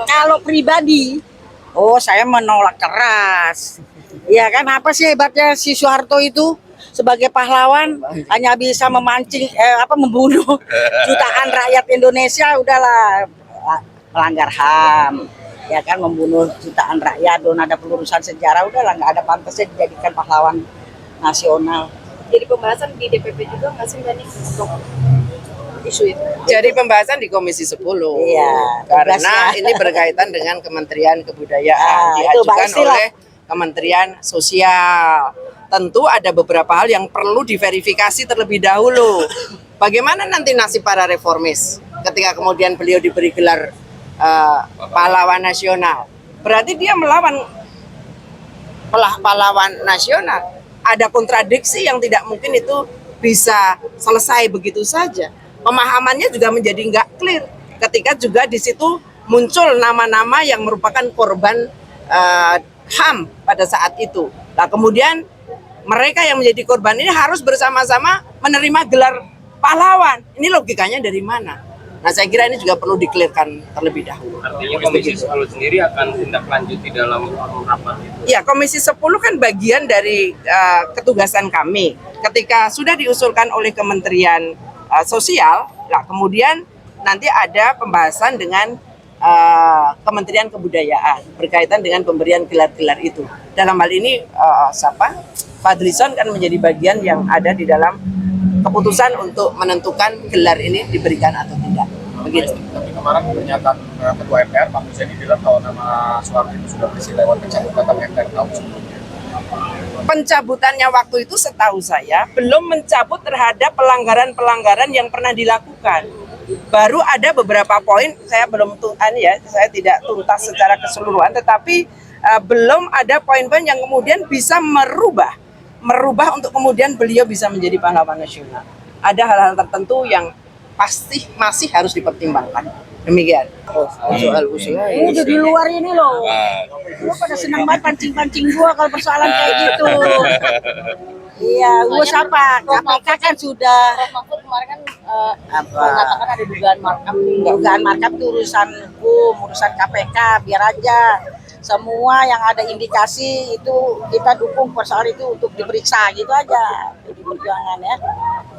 Kalau pribadi, oh saya menolak keras. Ya kan apa sih hebatnya si Soeharto itu sebagai pahlawan hanya bisa memancing membunuh jutaan rakyat Indonesia udahlah melanggar HAM ya kan membunuh jutaan rakyat dan ada pelurusan sejarah udahlah nggak ada pantasnya dijadikan pahlawan nasional. Jadi pembahasan di DPP juga nggak sih Mbak nih untuk isu itu? Jadi pembahasan di Komisi 10. Iya, Karena tugasnya. ini berkaitan dengan Kementerian Kebudayaan Ah, itu diajukan pasti lah. oleh Kementerian Sosial. Tentu ada beberapa hal yang perlu diverifikasi terlebih dahulu. Bagaimana nanti nasib para reformis ketika kemudian beliau diberi gelar pahlawan nasional? Berarti dia melawan pahlawan nasional. Ada kontradiksi yang tidak mungkin itu bisa selesai begitu saja. Pemahamannya juga menjadi nggak clear ketika juga di situ muncul nama-nama yang merupakan korban HAM pada saat itu. Nah kemudian mereka yang menjadi korban ini harus bersama-sama menerima gelar pahlawan. Ini logikanya dari mana? Nah saya kira ini juga perlu dikelirkan terlebih dahulu. Artinya Komisi 10 sendiri akan tindak lanjut di dalam rapat itu. Ya, Komisi 10 kan bagian dari ketugasan kami. Ketika sudah diusulkan oleh Kementerian Sosial, nah kemudian nanti ada pembahasan dengan Kementerian Kebudayaan berkaitan dengan pemberian gelar-gelar itu. Dalam hal ini Fadlizon kan menjadi bagian yang ada di dalam keputusan untuk menentukan gelar ini diberikan atau tidak. Begitu. Tapi kemarin pernyataan Ketua MPR Pak Muzani bilang kalau nama Soeharto itu sudah bersih lewat pencabutan MPR tahun sebelumnya. Pencabutannya waktu itu setahu saya belum mencabut terhadap pelanggaran-pelanggaran yang pernah dilakukan. Baru ada beberapa poin, saya belum saya tidak tuntas secara keseluruhan, tetapi belum ada poin-poin yang kemudian bisa merubah untuk kemudian beliau bisa menjadi pahlawan nasional. Ada hal-hal tertentu yang pasti masih harus dipertimbangkan. Demikian. Soal usul. Ini udah di luar ini loh. Gua pada senang banget pancing-pancing gua kalau persoalan kayak gitu. Iya, gua siapa? KPK kan sudah Prof Mahfud kemarin kan apa? mengatakan ada dugaan markup. Dugaan markup itu urusan hukum, urusan KPK, biar aja. Semua yang ada indikasi itu kita dukung persoalan itu untuk diperiksa gitu aja. Jadi perjuangan ya.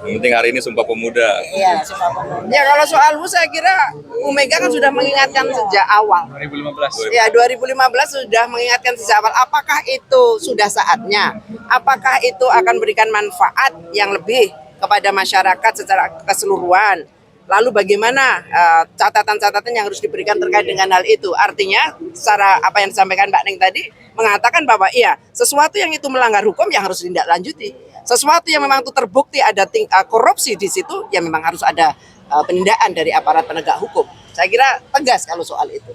Yang penting hari ini Sumpah Pemuda. Iya, Sumpah Pemuda. Ya kalau soal saya kira Bu Mega kan sudah mengingatkan sejak awal. 2015. Ya 2015 sudah mengingatkan sejak awal. Apakah itu sudah saatnya? Apakah itu akan berikan manfaat yang lebih kepada masyarakat secara keseluruhan? Lalu bagaimana catatan-catatan yang harus diberikan terkait dengan hal itu? Artinya, secara apa yang disampaikan Mbak Neng tadi, mengatakan bahwa iya, sesuatu yang itu melanggar hukum yang harus ditindaklanjuti. Sesuatu yang memang itu terbukti ada korupsi di situ, ya memang harus ada penindakan dari aparat penegak hukum. Saya kira tegas kalau soal itu.